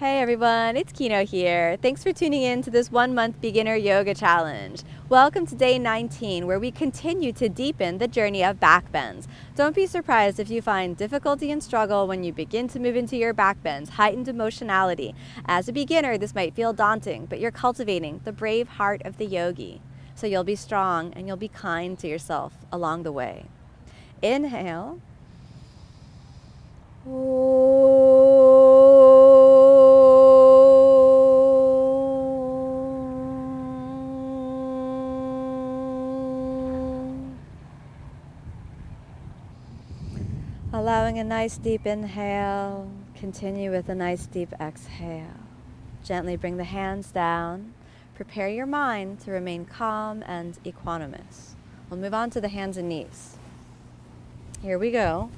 Hey everyone, it's Kino here. Thanks for tuning in to this 1-month beginner yoga challenge. Welcome to day 19, where we continue to deepen the journey of back bends. Don't be surprised if you find difficulty and struggle when you begin to move into your back bends, heightened emotionality. As a beginner, this might feel daunting, but you're cultivating the brave heart of the yogi. So you'll be strong and you'll be kind to yourself along the way. Inhale. Allowing a nice deep inhale, continue with a nice deep exhale. Gently bring the hands down. Prepare your mind to remain calm and equanimous. We'll move on to the hands and knees. Here we go.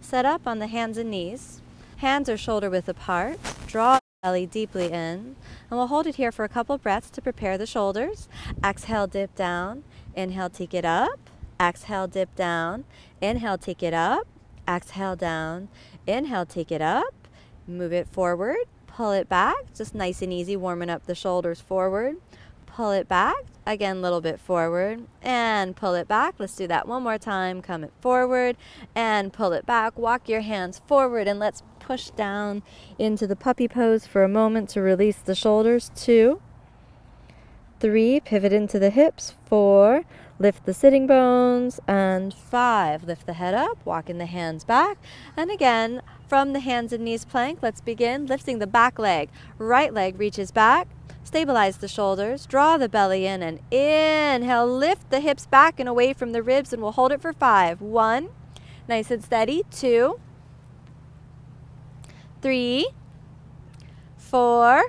Set up on the hands and knees. Hands are shoulder width apart. Draw the belly deeply in. And we'll hold it here for a couple breaths to prepare the shoulders. Exhale, dip down. Inhale, take it up. Exhale, dip down. Inhale, take it up. Exhale, down. Inhale, take it up. Move it forward. Pull it back. Just nice and easy, warming up the shoulders forward. Pull it back. Again, a little bit forward. And pull it back. Let's do that one more time. Come it forward and pull it back. Walk your hands forward and let's push down into the puppy pose for a moment to release the shoulders. 2, 3, pivot into the hips. 4, lift the sitting bones. And 5, lift the head up, walking the hands back. And again, from the hands and knees plank, let's begin lifting the back leg. Right leg reaches back. Stabilize the shoulders, draw the belly in, and inhale, lift the hips back and away from the ribs, and we'll hold it for 5. 1, nice and steady. 2, 3, 4,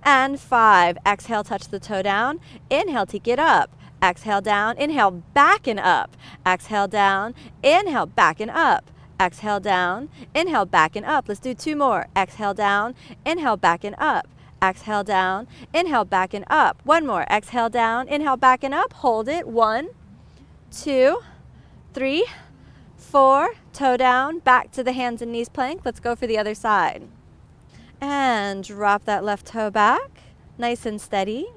and 5. Exhale, touch the toe down. Inhale, take it up. Exhale, down. Inhale, back and up. Exhale, down. Inhale, back and up. Exhale, down. Inhale, back and up. Let's do 2 more. Exhale, down. Inhale, back and up. Exhale, down. Inhale, back and up. 1 more. Exhale, down. Inhale, back and up. Hold it. 1, 2, 3, 4. Toe down. Back to the hands and knees plank. Let's go for the other side. And drop that left toe back. Nice and steady.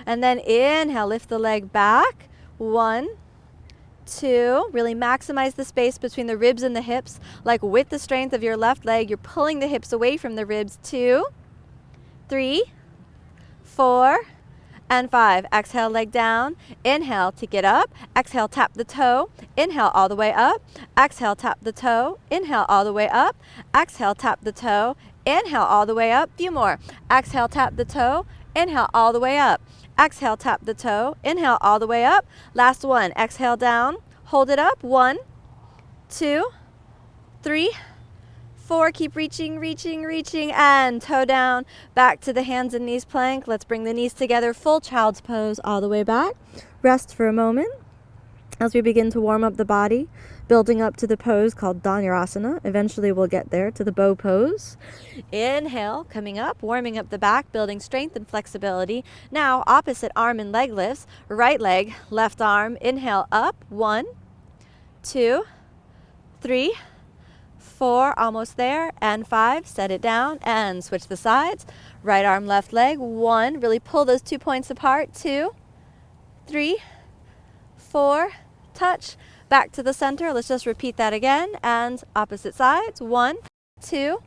And then inhale, lift the leg back. 1, 2. Really maximize the space between the ribs and the hips. Like with the strength of your left leg, you're pulling the hips away from the ribs. 2, 3, 4, and 5. Exhale, leg down. Inhale, take it up. Exhale, tap the toe. Inhale, all the way up. Exhale, tap the toe. Inhale, all the way up. Exhale, tap the toe. Inhale, all the way up. Few more. Exhale, tap the toe. Inhale, all the way up. Exhale, tap the toe. Inhale, all the way up. Last one. Exhale, down. Hold it up. 1, 2, 3, 4, keep reaching, and toe down, back to the hands and knees plank. Let's bring the knees together, full child's pose all the way back. Rest for a moment as we begin to warm up the body, building up to the pose called Dhanurasana. Eventually we'll get there to the bow pose. Inhale, coming up, warming up the back, building strength and flexibility. Now, opposite arm and leg lifts, right leg, left arm, inhale up, 1, 2, 3, 4, almost there, and 5, set it down, and switch the sides. Right arm, left leg, 1, really pull those 2 points apart, 2, 3, 4, touch, back to the center. Let's just repeat that again, and opposite sides, 1, 2,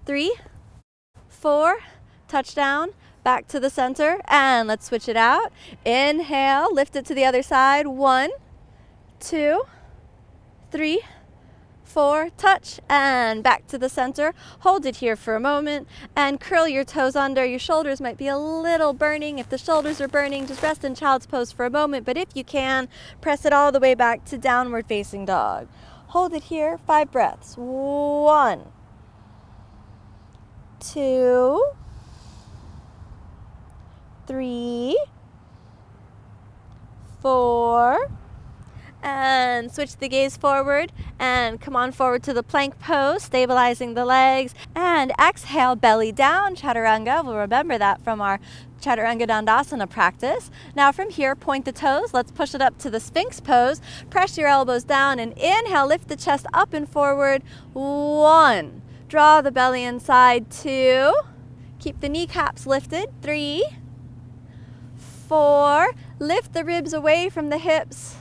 3, 4, touch down, back to the center, and let's switch it out. Inhale, lift it to the other side, 1, 2, 3, 4, touch, and back to the center. Hold it here for a moment and curl your toes under. Your shoulders might be a little burning. If the shoulders are burning, just rest in child's pose for a moment, but if you can, press it all the way back to downward facing dog. Hold it here, 5 breaths. 1, 2, 3, 4, and switch the gaze forward and come on forward to the plank pose, stabilizing the legs, and exhale, belly down, chaturanga. We'll remember that from our chaturanga dandasana practice. Now from here, point the toes. Let's push it up to the Sphinx pose. Press your elbows down and inhale, lift the chest up and forward. 1, draw the belly inside. 2, Keep the kneecaps lifted. 3, 4. Lift the ribs away from the hips.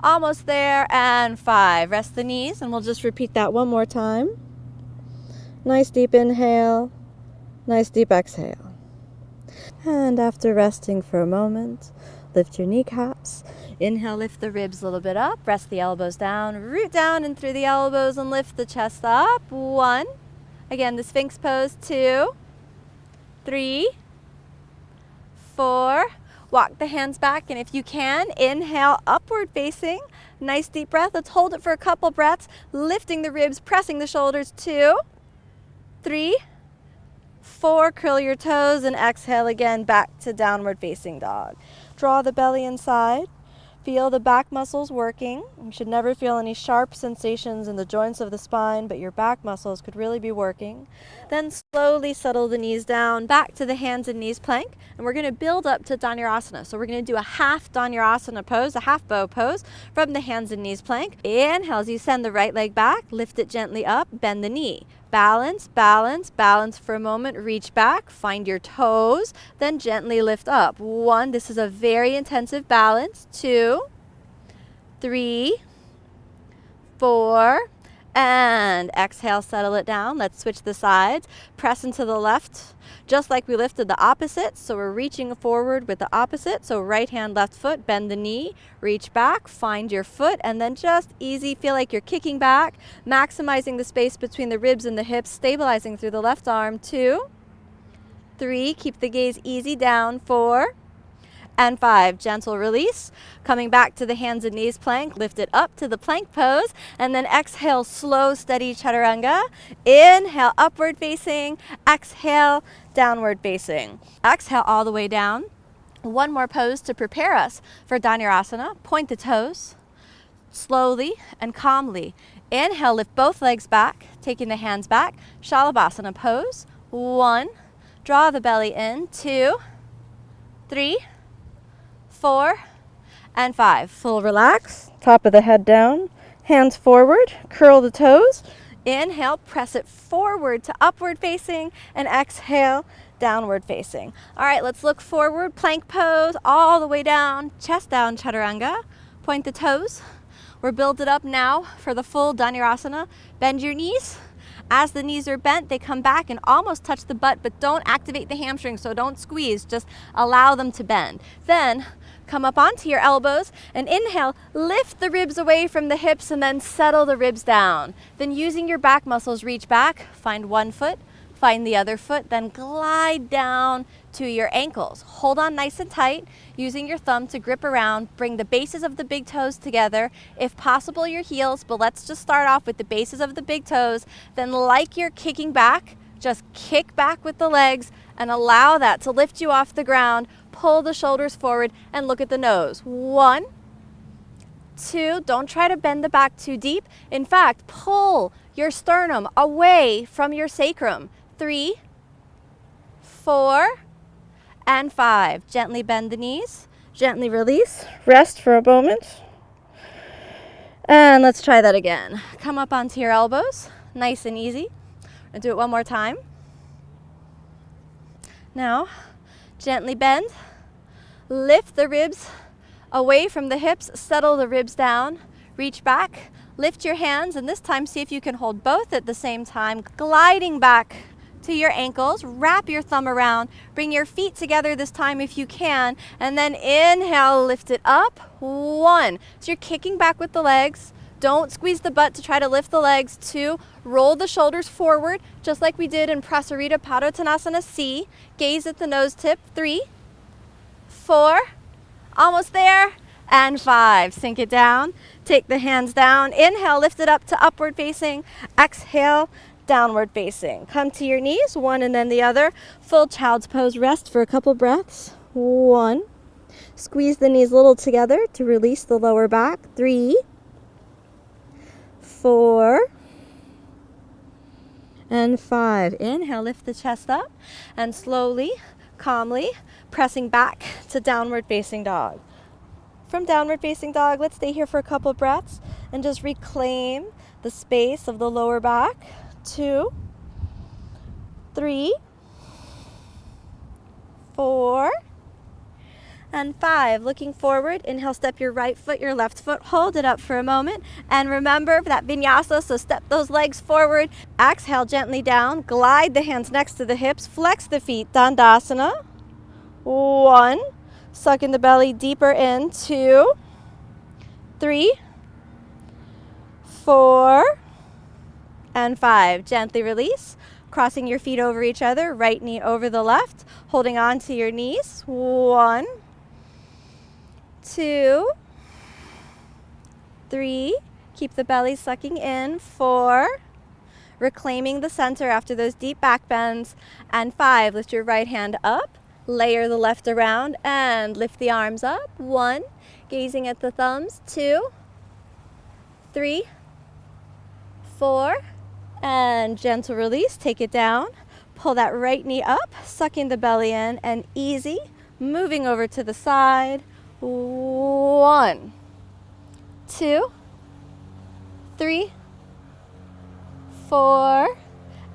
Almost there. And 5. Rest the knees, and we'll just repeat that one more time. Nice deep inhale. Nice deep exhale. And after resting for a moment, lift your kneecaps. Inhale, lift the ribs a little bit up. Rest the elbows down. Root down and through the elbows and lift the chest up. 1. Again, the Sphinx Pose. 2, 3, 4. Walk the hands back, and if you can, inhale, upward facing. Nice deep breath. Let's hold it for a couple breaths. Lifting the ribs, pressing the shoulders. 2, 3, 4. Curl your toes and exhale again back to downward facing dog. Draw the belly inside. Feel the back muscles working. You should never feel any sharp sensations in the joints of the spine, but your back muscles could really be working. Then slowly settle the knees down, back to the hands and knees plank, and we're going to build up to Dhanurasana. So we're going to do a half Dhanurasana pose, a half bow pose from the hands and knees plank. Inhale as you send the right leg back, lift it gently up, bend the knee. Balance, balance, balance for a moment. Reach back, find your toes, then gently lift up. 1, this is a very intensive balance. 2, 3, 4, and exhale, settle it down. Let's switch the sides. Press into the left, just like we lifted the opposite. So we're reaching forward with the opposite. So right hand, left foot, bend the knee, reach back, find your foot, and then just easy, feel like you're kicking back, maximizing the space between the ribs and the hips, stabilizing through the left arm. 2, 3, keep the gaze easy down. 4, and 5, gentle release. Coming back to the hands and knees plank, lift it up to the plank pose, and then exhale, slow, steady chaturanga. Inhale, upward facing. Exhale, downward facing. Exhale all the way down. One more pose to prepare us for Dhanurasana. Point the toes, slowly and calmly. Inhale, lift both legs back, taking the hands back. Shalabhasana pose. 1, draw the belly in. 2, 3, 4, and 5. Full relax. Top of the head down. Hands forward. Curl the toes. Inhale, press it forward to upward facing, and exhale, downward facing. All right, let's look forward. Plank pose all the way down. Chest down, chaturanga. Point the toes. We're building up now for the full Dhanurasana. Bend your knees. As the knees are bent, they come back and almost touch the butt, but don't activate the hamstrings, so don't squeeze. Just allow them to bend. Then come up onto your elbows and inhale, lift the ribs away from the hips and then settle the ribs down. Then using your back muscles, reach back, find one foot, find the other foot, then glide down to your ankles. Hold on nice and tight, using your thumb to grip around. Bring the bases of the big toes together. If possible, your heels, but let's just start off with the bases of the big toes. Then like you're kicking back, just kick back with the legs and allow that to lift you off the ground. Pull the shoulders forward and look at the nose. 1, 2, don't try to bend the back too deep. In fact, pull your sternum away from your sacrum. 3, 4, and 5. Gently bend the knees, gently release, rest for a moment. And let's try that again. Come up onto your elbows, nice and easy. And do it one more time. Now, gently bend, lift the ribs away from the hips, settle the ribs down, reach back, lift your hands, and this time see if you can hold both at the same time, gliding back to your ankles. Wrap your thumb around, bring your feet together this time if you can, and then inhale, lift it up. 1, so you're kicking back with the legs. Don't squeeze the butt to try to lift the legs. 2, roll the shoulders forward, just like we did in Prasarita Padottanasana C. Gaze at the nose tip. 3, 4, almost there, and 5. Sink it down. Take the hands down. Inhale, lift it up to upward facing. Exhale, downward facing. Come to your knees, one and then the other. Full child's pose. Rest for a couple breaths. 1. Squeeze the knees a little together to release the lower back. 3, 4, and 5. Inhale, lift the chest up, and slowly, calmly, pressing back to downward facing dog. From downward facing dog, let's stay here for a couple breaths and just reclaim the space of the lower back. 2, 3, 4, and 5. Looking forward, inhale, step your right foot, your left foot, hold it up for a moment, and remember that vinyasa, so step those legs forward. Exhale gently down, glide the hands next to the hips, flex the feet, Dhanurasana. 1, suck in the belly deeper in, 2, 3, 4, and 5. Gently release, crossing your feet over each other, right knee over the left, holding on to your knees. 1, 2, 3, keep the belly sucking in, 4, reclaiming the center after those deep back bends, and 5, lift your right hand up, layer the left around, and lift the arms up. 1, gazing at the thumbs, 2, 3, 4, and gentle release, take it down, pull that right knee up, sucking the belly in, and easy, moving over to the side. 1, 2, 3, 4,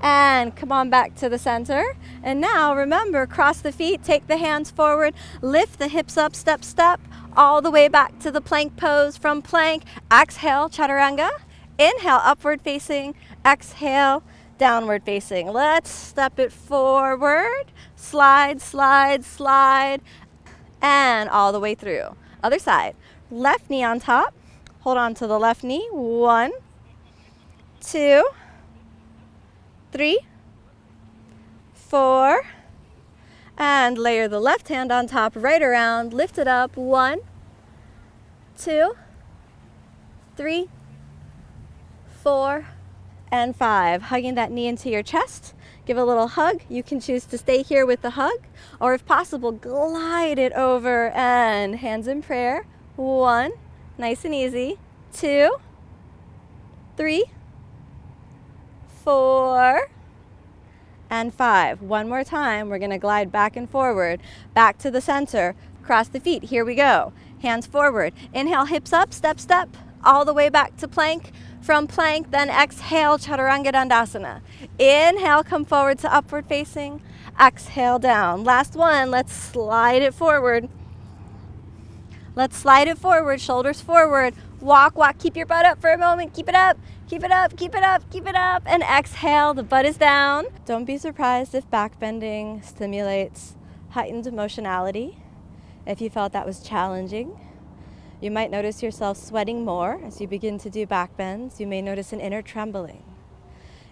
and come on back to the center. And now remember, cross the feet, take the hands forward, lift the hips up, step, step, all the way back to the plank pose. From plank, exhale, chaturanga. Inhale, upward facing, exhale, downward facing. Let's step it forward, slide, slide, slide, and all the way through. Other side, left knee on top, hold on to the left knee. 1, 2, 3, 4, and layer the left hand on top, right around, lift it up. 1, 2, 3, 4, and 5. Hugging that knee into your chest. Give a little hug. You can choose to stay here with the hug, or if possible, glide it over and hands in prayer. 1, nice and easy. 2, 3, 4, and 5. One more time. We're going to glide back and forward, back to the center, cross the feet. Here we go. Hands forward. Inhale, hips up, step, step, all the way back to plank. From plank, then exhale, chaturanga dandasana. Inhale, come forward to upward facing. Exhale, down. Last one. Let's slide it forward. Let's slide it forward, shoulders forward. Walk, walk, keep your butt up for a moment. Keep it up, keep it up, keep it up, keep it up. And exhale, the butt is down. Don't be surprised if back bending stimulates heightened emotionality. If you felt that was challenging, you might notice yourself sweating more as you begin to do back bends. You may notice an inner trembling.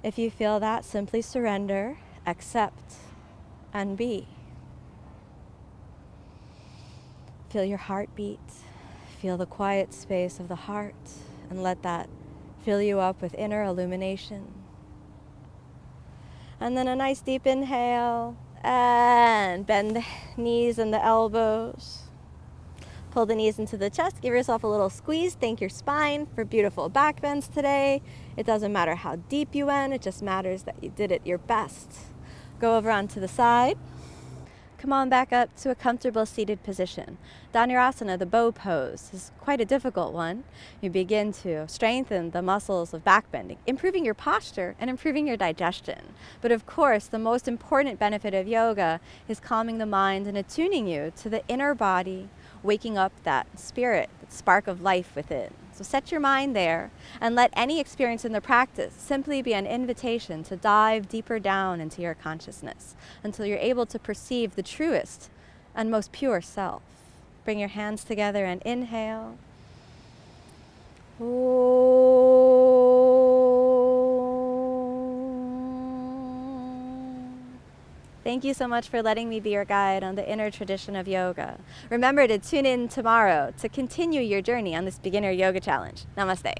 If you feel that, simply surrender, accept, and be. Feel your heartbeat. Feel the quiet space of the heart, and let that fill you up with inner illumination. And then a nice deep inhale, and bend the knees and the elbows. Pull the knees into the chest. Give yourself a little squeeze. Thank your spine for beautiful back bends today. It doesn't matter how deep you went. It just matters that you did it your best. Go over onto the side. Come on back up to a comfortable seated position. Dhanurasana, the bow pose, is quite a difficult one. You begin to strengthen the muscles of back bending, improving your posture and improving your digestion. But of course, the most important benefit of yoga is calming the mind and attuning you to the inner body, waking up that spirit, that spark of life within. So set your mind there and let any experience in the practice simply be an invitation to dive deeper down into your consciousness until you're able to perceive the truest and most pure self. Bring your hands together and inhale. Thank you so much for letting me be your guide on the inner tradition of yoga. Remember to tune in tomorrow to continue your journey on this beginner yoga challenge. Namaste.